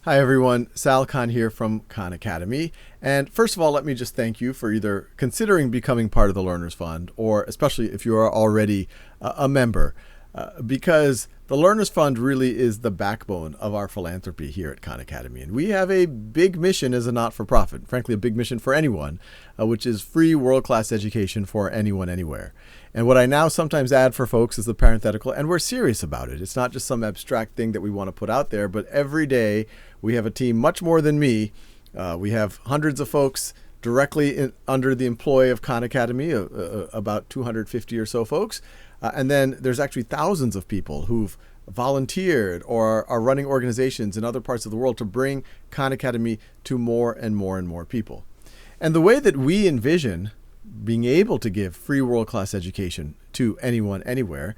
Hi everyone, Sal Khan here from Khan Academy. And first of all, let me just thank you for either considering becoming part of the Learners Fund, or especially if you are already a member, because the Learners Fund really is the backbone of our philanthropy here at Khan Academy. And we have a big mission as a not-for-profit, frankly a big mission for anyone, which is free world-class education for anyone, anywhere. And what I now sometimes add for folks is the parenthetical, and we're serious about it. It's not just some abstract thing that we want to put out there, but every day we have a team much more than me. We have hundreds of folks directly under the employ of Khan Academy, about 250 or so folks. And then there's actually thousands of people who've volunteered or are running organizations in other parts of the world to bring Khan Academy to more and more and more people. And the way that we envision being able to give free world-class education to anyone, anywhere,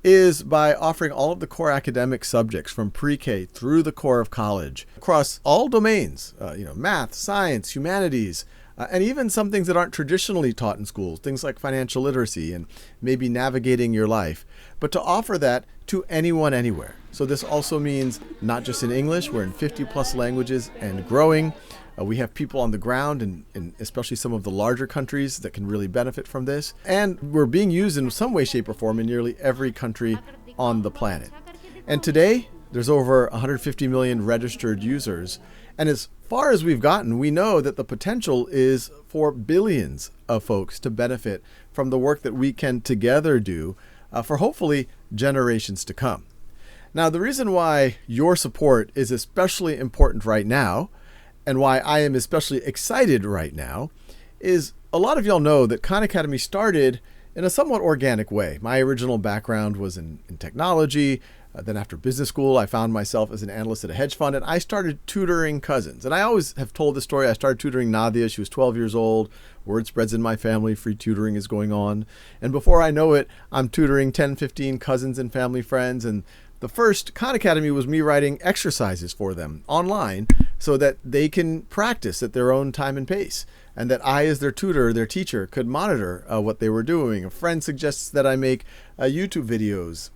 is by offering all of the core academic subjects from pre-K through the core of college across all domains, math, science, humanities, and even some things that aren't traditionally taught in schools, things like financial literacy and maybe navigating your life, but to offer that to anyone, anywhere. So this also means not just in English, we're in 50 plus languages and growing. We have people on the ground in especially some of the larger countries that can really benefit from this. And we're being used in some way, shape, or form in nearly every country on the planet. And today, there's over 150 million registered users. And as far as we've gotten, we know that the potential is for billions of folks to benefit from the work that we can together do for hopefully generations to come. Now, the reason why your support is especially important right now, and why I am especially excited right now, is a lot of y'all know that Khan Academy started in a somewhat organic way. My original background was in technology. Then after business school, I found myself as an analyst at a hedge fund, and I started tutoring cousins. And I always have told the story. I started tutoring Nadia. She was 12 years old. Word spreads in my family. Free tutoring is going on. And before I know it, I'm tutoring 10, 15 cousins and family friends. And the first Khan Academy was me writing exercises for them online so that they can practice at their own time and pace, and that I, as their tutor, their teacher, could monitor what they were doing. A friend suggests that I make YouTube videos.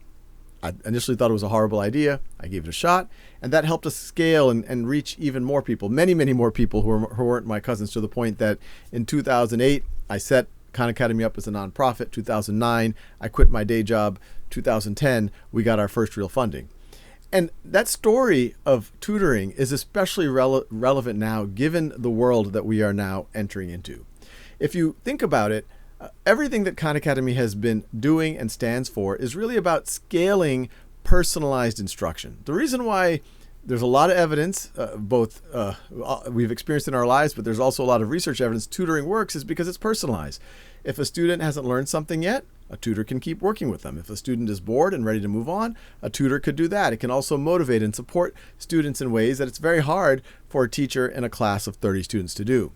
I initially thought it was a horrible idea. I gave it a shot, and that helped us scale and reach even more people, many, many more people who weren't my cousins, to the point that in 2008, I set Khan Academy up as a nonprofit. 2009, I quit my day job. 2010, we got our first real funding. And that story of tutoring is especially relevant now, given the world that we are now entering into. If you think about it, everything that Khan Academy has been doing and stands for is really about scaling personalized instruction. The reason why there's a lot of evidence, both we've experienced in our lives, but there's also a lot of research evidence tutoring works, is because it's personalized. If a student hasn't learned something yet, a tutor can keep working with them. If a student is bored and ready to move on, a tutor could do that. It can also motivate and support students in ways that it's very hard for a teacher in a class of 30 students to do.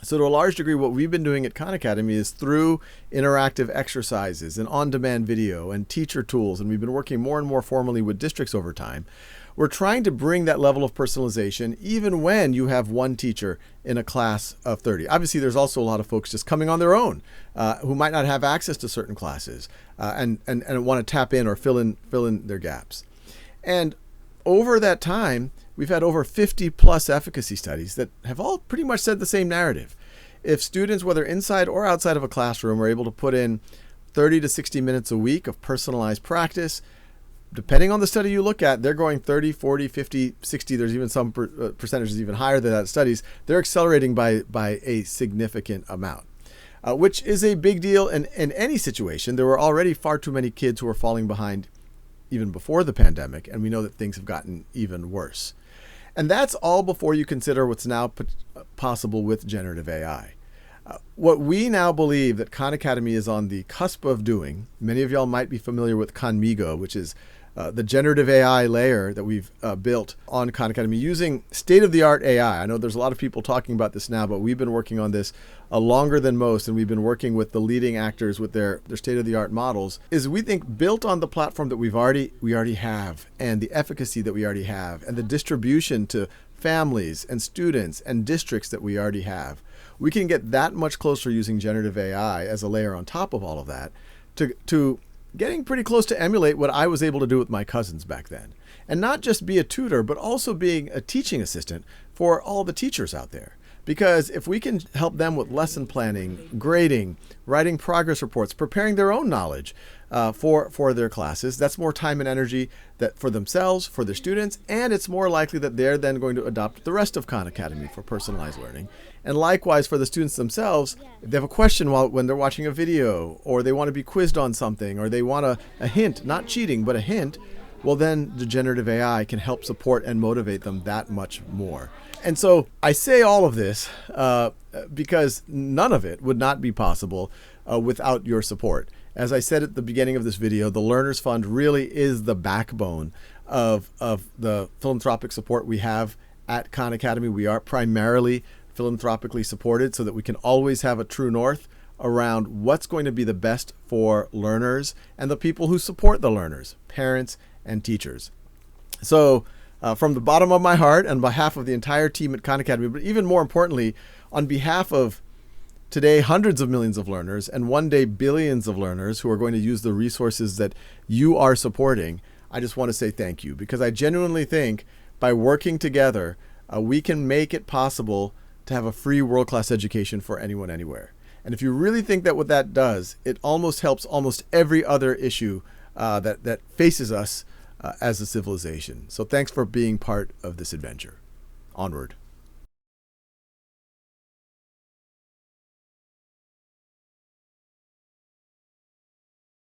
So to a large degree, what we've been doing at Khan Academy is through interactive exercises and on-demand video and teacher tools, and we've been working more and more formally with districts over time. We're trying to bring that level of personalization even when you have one teacher in a class of 30. Obviously, there's also a lot of folks just coming on their own who might not have access to certain classes and want to tap in or fill in their gaps. And over that time, we've had over 50 plus efficacy studies that have all pretty much said the same narrative. If students, whether inside or outside of a classroom, are able to put in 30 to 60 minutes a week of personalized practice, depending on the study you look at, they're going 30, 40, 50, 60. There's even some percentages even higher than that studies. They're accelerating by a significant amount, which is a big deal in any situation. There were already far too many kids who were falling behind even before the pandemic, and we know that things have gotten even worse. And that's all before you consider what's now possible with generative AI. What we now believe that Khan Academy is on the cusp of doing, many of y'all might be familiar with Khanmigo, which is the generative AI layer that we've built on Khan Academy using state-of-the-art AI. I know there's a lot of people talking about this now, but we've been working on this longer than most, and we've been working with the leading actors with their state-of-the-art models, is we think built on the platform that we already have, and the efficacy that we already have, and the distribution to families and students and districts that we already have. We can get that much closer using generative AI as a layer on top of all of that to getting pretty close to emulate what I was able to do with my cousins back then. And not just be a tutor, but also being a teaching assistant for all the teachers out there. Because if we can help them with lesson planning, grading, writing progress reports, preparing their own knowledge for their classes, that's more time and energy that for themselves, for their students, and it's more likely that they're then going to adopt the rest of Khan Academy for personalized learning. And likewise for the students themselves, if they have a question when they're watching a video, or they want to be quizzed on something, or they want a hint, not cheating, but a hint, well then the generative AI can help support and motivate them that much more. And so I say all of this because none of it would not be possible without your support. As I said at the beginning of this video, the Learners Fund really is the backbone of the philanthropic support we have at Khan Academy. We are primarily philanthropically supported so that we can always have a true north around what's going to be the best for learners and the people who support the learners, parents and teachers. So from the bottom of my heart, on behalf of the entire team at Khan Academy, but even more importantly, on behalf of today hundreds of millions of learners and one day billions of learners who are going to use the resources that you are supporting, I just want to say thank you, because I genuinely think by working together, we can make it possible to have a free world-class education for anyone, anywhere. And if you really think that what that does, it almost helps almost every other issue that faces us as a civilization. So thanks for being part of this adventure. Onward.